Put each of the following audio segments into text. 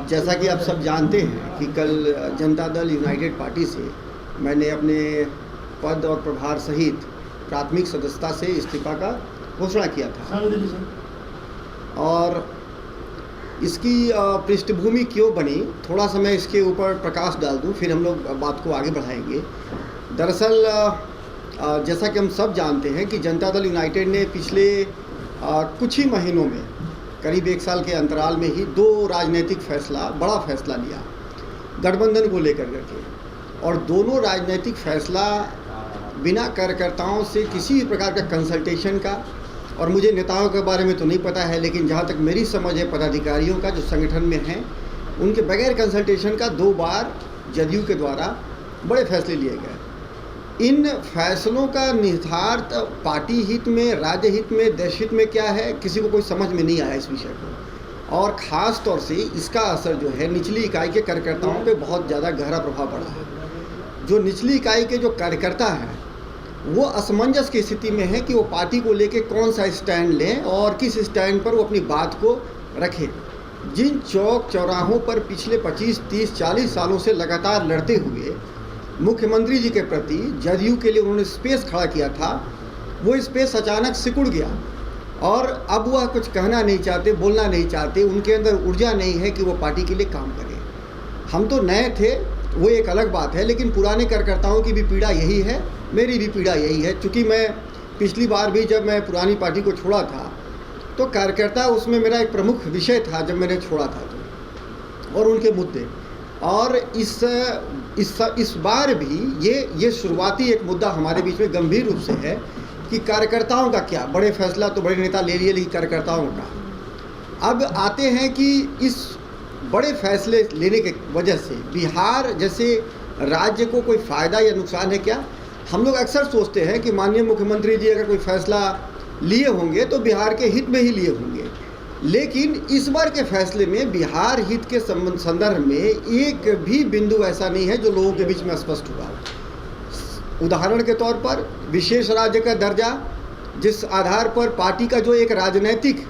जैसा कि आप सब जानते हैं कि कल जनता दल यूनाइटेड पार्टी से मैंने अपने पद और प्रभार सहित प्राथमिक सदस्यता से इस्तीफा का घोषणा किया था। और इसकी पृष्ठभूमि क्यों बनी, थोड़ा सा मैं इसके ऊपर प्रकाश डाल दूं, फिर हम लोग बात को आगे बढ़ाएंगे। दरअसल जैसा कि हम सब जानते हैं कि जनता दल यूनाइटेड ने पिछले कुछ ही महीनों में करीब 1 साल के अंतराल में ही 2 राजनीतिक बड़ा फैसला लिया गठबंधन को लेकर के, और दोनों राजनीतिक फैसला बिना कार्यकर्ताओं से किसी प्रकार का कंसल्टेशन का, और मुझे नेताओं के बारे में तो नहीं पता है, लेकिन जहाँ तक मेरी समझ है पदाधिकारियों का जो संगठन में हैं, उनके बगैर कंसल्टेशन का 2 बार जदयू के द्वारा बड़े फैसले लिए गए। इन फैसलों का निहितार्थ पार्टी हित में, राज्य हित में, देश हित में क्या है, किसी को कोई समझ में नहीं आया इस विषय को। और ख़ास तौर से इसका असर जो है निचली इकाई के कार्यकर्ताओं पे बहुत ज़्यादा गहरा प्रभाव पड़ा है। जो निचली इकाई के जो कार्यकर्ता हैं वो असमंजस की स्थिति में है कि वो पार्टी को लेके कौन सा स्टैंड लें और किस स्टैंड पर वो अपनी बात को रखें। जिन चौक चौराहों पर पिछले 25, 30, 40 सालों से लगातार लड़ते हुए मुख्यमंत्री जी के प्रति जदयू के लिए उन्होंने स्पेस खड़ा किया था, वो स्पेस अचानक सिकुड़ गया और अब वह कुछ कहना नहीं चाहते, बोलना नहीं चाहते, उनके अंदर ऊर्जा नहीं है कि वो पार्टी के लिए काम करें। हम तो नए थे, वो एक अलग बात है, लेकिन पुराने कार्यकर्ताओं की भी पीड़ा यही है, मेरी भी पीड़ा यही है। चूँकि मैं पिछली बार भी जब मैं पुरानी पार्टी को छोड़ा था तो कार्यकर्ता उसमें मेरा एक प्रमुख विषय था जब मैंने छोड़ा था तो, और उनके मुद्दे। और इस बार भी ये शुरुआती एक मुद्दा हमारे बीच में गंभीर रूप से है कि कार्यकर्ताओं का क्या, बड़े फैसला तो बड़े नेता ले लिए, लेकिन कार्यकर्ताओं का। अब आते हैं कि इस बड़े फैसले लेने के वजह से बिहार जैसे राज्य को कोई फ़ायदा या नुकसान है क्या। हम लोग अक्सर सोचते हैं कि माननीय मुख्यमंत्री जी अगर कोई फैसला लिए होंगे तो बिहार के हित में ही लिए होंगे, लेकिन इस बार के फैसले में बिहार हित के संदर्भ में एक भी बिंदु ऐसा नहीं है जो लोगों के बीच में स्पष्ट हुआ। उदाहरण के तौर पर विशेष राज्य का दर्जा, जिस आधार पर पार्टी का जो एक राजनीतिक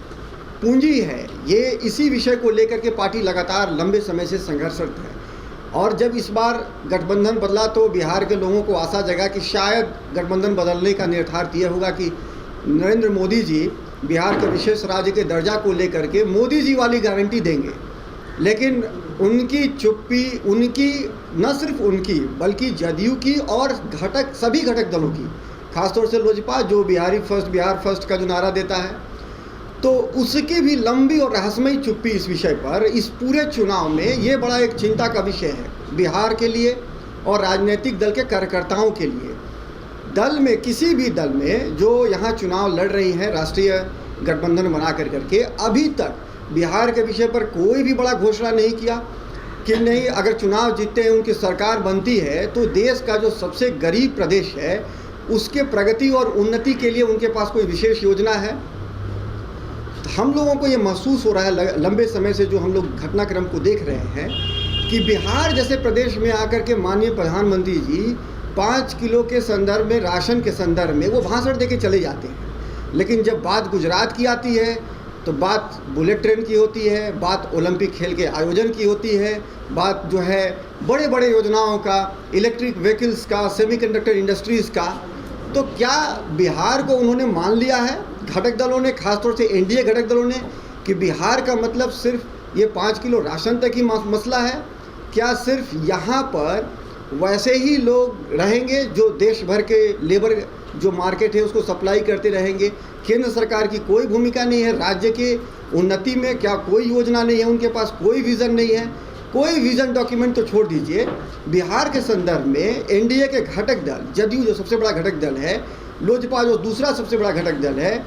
पूंजी है, ये इसी विषय को लेकर के पार्टी लगातार लंबे समय से संघर्षरत है। और जब इस बार गठबंधन बदला तो बिहार के लोगों को आशा जगा कि शायद गठबंधन बदलने का निर्धार ये होगा कि नरेंद्र मोदी जी बिहार के विशेष राज्य के दर्जा को लेकर के मोदी जी वाली गारंटी देंगे। लेकिन उनकी चुप्पी, उनकी न सिर्फ उनकी बल्कि जदयू की और सभी घटक दलों की, खासतौर से लोजपा जो बिहार फर्स्ट का जो नारा देता है, तो उसकी भी लंबी और रहस्यमयी चुप्पी इस विषय पर इस पूरे चुनाव में ये बड़ा एक चिंता का विषय है बिहार के लिए और राजनीतिक दल के कार्यकर्ताओं के लिए। दल में, किसी भी दल में जो यहाँ चुनाव लड़ रही हैं राष्ट्रीय गठबंधन बना करके, अभी तक बिहार के विषय पर कोई भी बड़ा घोषणा नहीं किया कि नहीं, अगर चुनाव जीतते हैं, उनकी सरकार बनती है तो देश का जो सबसे गरीब प्रदेश है उसके प्रगति और उन्नति के लिए उनके पास कोई विशेष योजना है। हम लोगों को ये महसूस हो रहा है लंबे समय से, जो हम लोग घटनाक्रम को देख रहे हैं, कि बिहार जैसे प्रदेश में आकर के माननीय प्रधानमंत्री जी 5 किलो के संदर्भ में, राशन के संदर्भ में वो भाषण देके चले जाते हैं, लेकिन जब बात गुजरात की आती है तो बात बुलेट ट्रेन की होती है, बात ओलंपिक खेल के आयोजन की होती है, बात जो है बड़े बड़े योजनाओं का, इलेक्ट्रिक व्हीकल्स का, सेमीकंडक्टर इंडस्ट्रीज़ का। तो क्या बिहार को उन्होंने मान लिया है घटक दलों ने, खासतौर से एनडीए घटक दलों ने, कि बिहार का मतलब सिर्फ ये 5 किलो राशन तक ही मसला है? क्या सिर्फ यहाँ पर वैसे ही लोग रहेंगे जो देश भर के लेबर जो मार्केट है उसको सप्लाई करते रहेंगे? केंद्र सरकार की कोई भूमिका नहीं है राज्य के उन्नति में, क्या कोई योजना नहीं है उनके पास, कोई विज़न नहीं है, कोई विज़न डॉक्यूमेंट तो छोड़ दीजिए। बिहार के संदर्भ में एनडीए के घटक दल, जदयू जो सबसे बड़ा घटक दल है, लोजपा जो दूसरा सबसे बड़ा घटक दल है,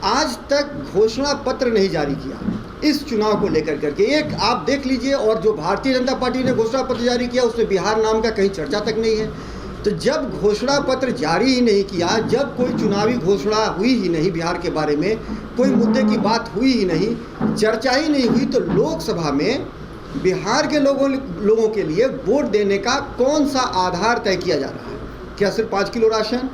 आज तक घोषणा पत्र नहीं जारी किया इस चुनाव को लेकर करके। एक आप देख लीजिए, और जो भारतीय जनता पार्टी ने घोषणा पत्र जारी किया उसमें बिहार नाम का कहीं चर्चा तक नहीं है। तो जब घोषणा पत्र जारी ही नहीं किया, जब कोई चुनावी घोषणा हुई ही नहीं बिहार के बारे में, कोई मुद्दे की बात हुई ही नहीं, चर्चा ही नहीं हुई, तो लोकसभा में बिहार के लोगों के लिए वोट देने का कौन सा आधार तय किया जा रहा है? क्या सिर्फ 5 किलो राशन?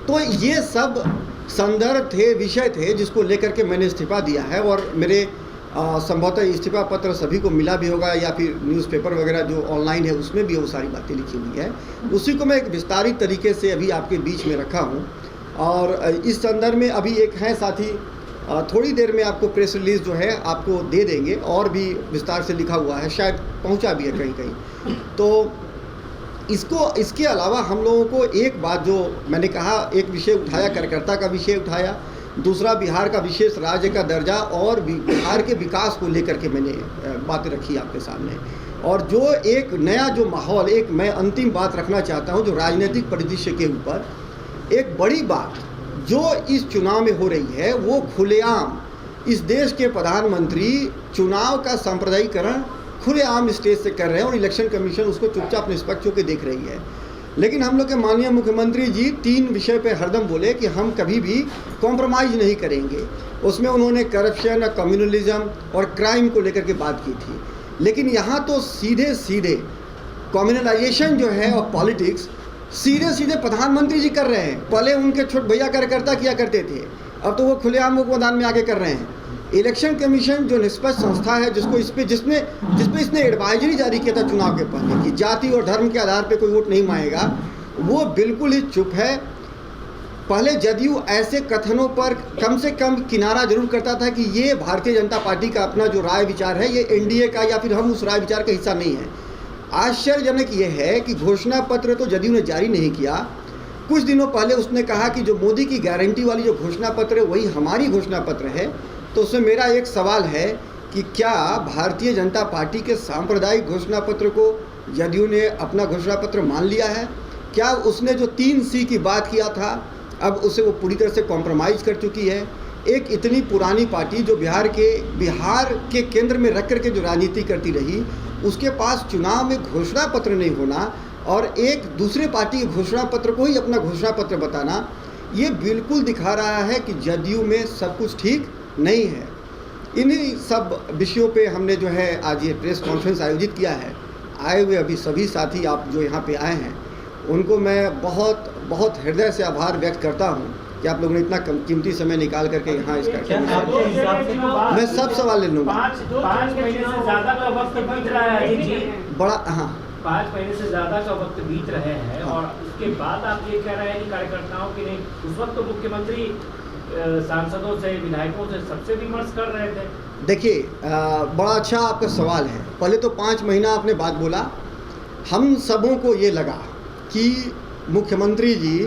तो ये सब संदर्भ थे, विषय थे जिसको लेकर के मैंने इस्तीफा दिया है। और मेरे संभवतः इस्तीफा पत्र सभी को मिला भी होगा या फिर न्यूज़पेपर वगैरह जो ऑनलाइन है उसमें भी वो सारी बातें लिखी हुई है। उसी को मैं एक विस्तारित तरीके से अभी आपके बीच में रखा हूँ। और इस संदर्भ में अभी एक हैं साथी, थोड़ी देर में आपको प्रेस रिलीज़ जो है आपको दे देंगे, और भी विस्तार से लिखा हुआ है, शायद पहुँचा भी है कहीं कहीं। तो इसके अलावा हम लोगों को एक बात जो मैंने कहा, एक विषय उठाया, कार्यकर्ता का विषय उठाया, दूसरा बिहार का विशेष राज्य का दर्जा और बिहार के विकास को लेकर के मैंने बातें रखी आपके सामने। और जो एक नया जो माहौल, एक मैं अंतिम बात रखना चाहता हूं जो राजनीतिक परिदृश्य के ऊपर, एक बड़ी बात जो इस चुनाव में हो रही है वो खुलेआम इस देश के प्रधानमंत्री चुनाव का सांप्रदायिकरण खुलेआम स्टेज से कर रहे हैं और इलेक्शन कमीशन उसको चुपचाप निष्पक्ष होकर देख रही है। लेकिन हम लोग के माननीय मुख्यमंत्री जी 3 विषय पे हरदम बोले कि हम कभी भी कॉम्प्रोमाइज़ नहीं करेंगे। उसमें उन्होंने करप्शन, कम्युनलिज्म और क्राइम को लेकर के बात की थी। लेकिन यहाँ तो सीधे सीधे कम्युनलाइजेशन जो है और पॉलिटिक्स सीधे सीधे प्रधानमंत्री जी कर रहे हैं। पहले उनके छोटे भैया कार्यकर्ता किया करते थे, अब तो वो खुलेआम वो मैदान में आगे कर रहे हैं। इलेक्शन कमीशन जो निष्पक्ष संस्था है जिसमें इसने एडवाइजरी जारी किया था चुनाव के पहले कि जाति और धर्म के आधार पर कोई वोट नहीं मांगेगा, वो बिल्कुल ही चुप है। पहले जदयू ऐसे कथनों पर कम से कम किनारा जरूर करता था कि ये भारतीय जनता पार्टी का अपना जो राय विचार है ये एनडीए का या फिर हम उस राय विचार का हिस्सा नहीं है। आश्चर्यजनक ये है कि घोषणा पत्र तो जदयू ने जारी नहीं किया। कुछ दिनों पहले उसने कहा कि जो मोदी की गारंटी वाली जो घोषणा पत्र है वही हमारी घोषणा पत्र है। तो उसमें मेरा एक सवाल है कि क्या भारतीय जनता पार्टी के सांप्रदायिक घोषणा पत्र को जदयू ने अपना घोषणा पत्र मान लिया है? क्या उसने जो 3C की बात किया था अब उसे वो पूरी तरह से कॉम्प्रोमाइज़ कर चुकी है? एक इतनी पुरानी पार्टी जो बिहार के केंद्र में रख करके जो राजनीति करती रही, उसके पास चुनाव में घोषणा पत्र नहीं होना और एक दूसरे पार्टी के घोषणा पत्र को ही अपना घोषणा पत्र बताना, ये बिल्कुल दिखा रहा है कि जदयू में सब कुछ ठीक नहीं है। इन्हीं सब विषयों पे हमने जो है आज ये प्रेस कॉन्फ्रेंस आयोजित किया है। आए हुए अभी सभी साथी आप जो यहाँ पे आए हैं उनको मैं बहुत बहुत हृदय से आभार व्यक्त करता हूँ कि आप लोगों ने इतना कीमती समय निकाल करके यहाँ इस कार्यक्रम में मैं सब सवाल ले लूँगा। 5 महीने से ज़्यादा का वक्त बीत रहा है अजीत जी, बड़ा, हाँ 5 महीने से ज़्यादा का वक्त बीत रहे हैं और उसके बाद आप ये कह रहे हैं कि कार्यकर्ताओं की नहीं, उस वक्त तो मुख्यमंत्री सांसदों से, विधायकों से सबसे विमर्श कर रहे थे। देखिए बड़ा अच्छा आपका सवाल है। पहले तो 5 महीना आपने बात बोला, हम सबों को ये लगा कि मुख्यमंत्री जी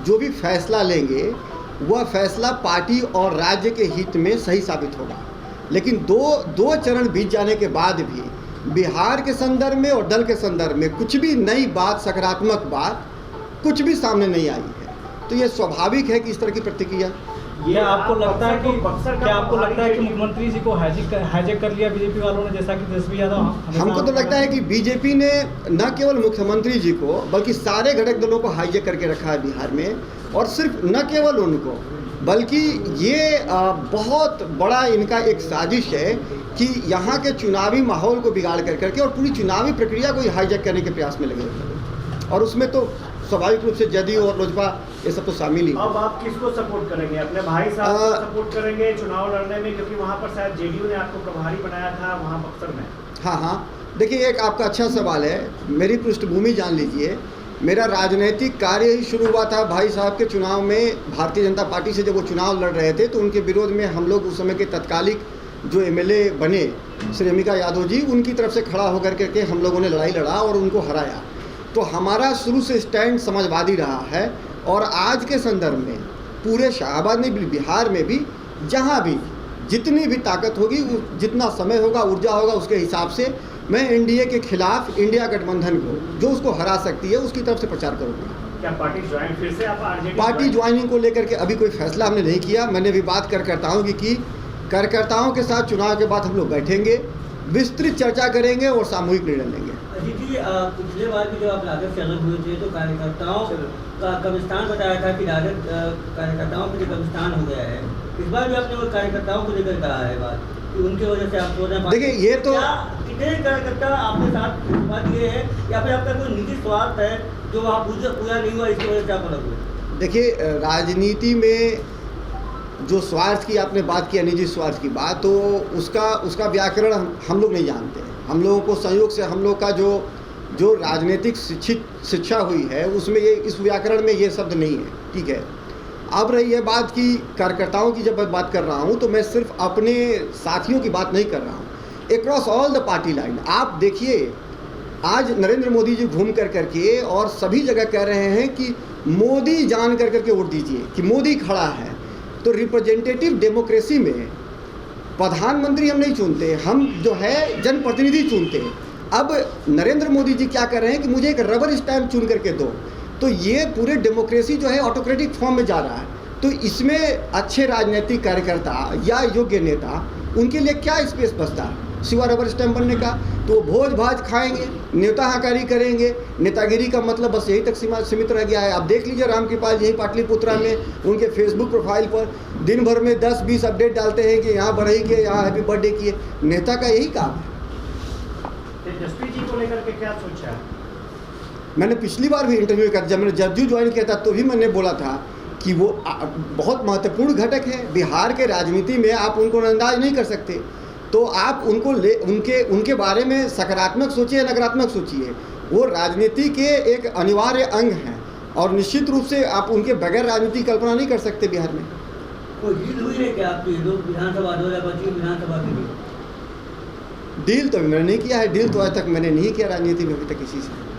जो भी फैसला लेंगे वह फैसला पार्टी और राज्य के हित में सही साबित होगा। लेकिन दो चरण बीत जाने के बाद भी बिहार के संदर्भ में और दल के संदर्भ में कुछ भी नई बात, सकारात्मक बात कुछ भी सामने नहीं आई है। तो ये स्वाभाविक है कि इस तरह की प्रतिक्रिया। ये आपको लगता है कि मुख्यमंत्री जी को हाईजैक कर लिया बीजेपी वालों ने, जैसा कि तेजस्वी यादव? हमको तो लगता है कि बीजेपी ने न केवल मुख्यमंत्री जी को बल्कि सारे घटक दलों को हाईजैक करके रखा है बिहार में। और सिर्फ न केवल उनको बल्कि ये बहुत बड़ा इनका एक साजिश है कि यहाँ के चुनावी माहौल को बिगाड़ करके और पूरी चुनावी प्रक्रिया को हाईजैक करने के प्रयास में लगे। और उसमें तो स्वाभाविक रूप से जदयू और लोजपा ये सब तो शामिल ही। अब आप किसको सपोर्ट करेंगे? अपने भाई साहब को सपोर्ट करेंगे चुनाव लड़ने में, क्योंकि वहाँ पर शायद जेडीयू ने आपको प्रभारी बनाया था वहाँ बक्सर में। हाँ, देखिए एक आपका अच्छा सवाल है। मेरी पृष्ठभूमि जान लीजिए। मेरा राजनीतिक कार्य ही शुरू हुआ था भाई साहब के चुनाव में। भारतीय जनता पार्टी से जब वो चुनाव लड़ रहे थे तो उनके विरोध में हम लोग उस समय के तत्कालिक जो एमएलए बने श्री अम्बिका यादव जी, उनकी तरफ से खड़ा होकर के हम लोगों ने लड़ाई लड़ा और उनको हराया। तो हमारा शुरू से स्टैंड समाजवादी रहा है। और आज के संदर्भ में पूरे शाहबाद में भी, बिहार में भी, जहाँ भी जितनी भी ताकत होगी, जितना समय होगा, ऊर्जा होगा, उसके हिसाब से मैं एनडीए के खिलाफ इंडिया गठबंधन को जो उसको हरा सकती है उसकी तरफ से प्रचार करूँगा। क्या पार्टी ज्वाइन फिर से आप आरजेडी? पार्टी ज्वाइनिंग को लेकर के अभी कोई फैसला हमने नहीं किया। मैंने भी बात कार्यकर्ताओं की कार्यकर्ताओं के साथ चुनाव के बाद हम लोग बैठेंगे, विस्तृत चर्चा करेंगे और सामूहिक निर्णय लेंगे। अजीत जी, पिछले बार की जो आप राजद से अलग हुए थे तो कार्यकर्ताओं का कब्रिस्तान बताया था कि राजद कार्यकर्ताओं के लिए कब्रिस्तान हो गया है। इस बार भी आपने वो कार्यकर्ताओं को लेकर कहा है बात कि उनकी वजह से आप सोच। देखिए ये तो कितने कार्यकर्ता आपके साथ बात ये है या फिर आपका कोई निजी स्वार्थ है जो वहाँ पूरा नहीं हुआ, इसकी वजह से आप अलग हुए? देखिए राजनीति में जो स्वार्थ की आपने बात किया, निजी स्वार्थ की बात, तो उसका व्याकरण हम लोग नहीं जानते हैं। हम लोगों को संयोग से हम लोग का जो राजनीतिक शिक्षा हुई है उसमें ये इस व्याकरण में ये शब्द नहीं है, ठीक है। अब रही है बात की कार्यकर्ताओं की, जब मैं बात कर रहा हूँ तो मैं सिर्फ अपने साथियों की बात नहीं कर रहा हूँ, across all the party line. आप देखिए आज नरेंद्र मोदी जी घूम कर करके और सभी जगह कह रहे हैं कि मोदी जान कर करके वोट दीजिए, कि मोदी खड़ा है। तो रिप्रेजेंटेटिव डेमोक्रेसी में प्रधानमंत्री हम नहीं चुनते, हम जो है जनप्रतिनिधि चुनते हैं। अब नरेंद्र मोदी जी क्या कर रहे हैं कि मुझे एक रबर स्टैम्प चुन करके दो, तो ये पूरे डेमोक्रेसी जो है ऑटोक्रेटिक फॉर्म में जा रहा है। तो इसमें अच्छे राजनीतिक कार्यकर्ता या योग्य नेता, उनके लिए क्या स्पेस बचता है सिवा रबर स्टैम्प बनने का? तो भोज भाज खाएंगे, नेता हकारी करेंगे। नेतागिरी का मतलब बस यही तक सीमित रह गया है। आप देख लीजिए रामकृपाल जी पाटलिपुत्रा में उनके फेसबुक प्रोफाइल पर दिन भर में 10-20 अपडेट डालते हैं कि यहाँ बढ़ई के, यहाँ हैप्पी बर्थडे किए। नेता का यही काम है। तेजस्वी जी को लेकर के क्या सोचा है? मैंने पिछली बार भी इंटरव्यू किया, जब मैंने जदयू ज्वाइन किया था तो भी मैंने बोला था कि वो बहुत महत्वपूर्ण घटक है बिहार के राजनीति में, आप उनको नजरअंदाज नहीं कर सकते। तो आप उनको उनके बारे में सकारात्मक सोचिए, नकारात्मक सोचिए, वो राजनीति के एक अनिवार्य अंग हैं और निश्चित रूप से आप उनके बगैर राजनीति की कल्पना नहीं कर सकते बिहार में। कोई डील हुई है क्या आपकी विधानसभा 2025 विधानसभा के लिए? डील तो मैंने नहीं किया है, डील तो आज तक मैंने नहीं किया राजनीति में अभी तक किसी से।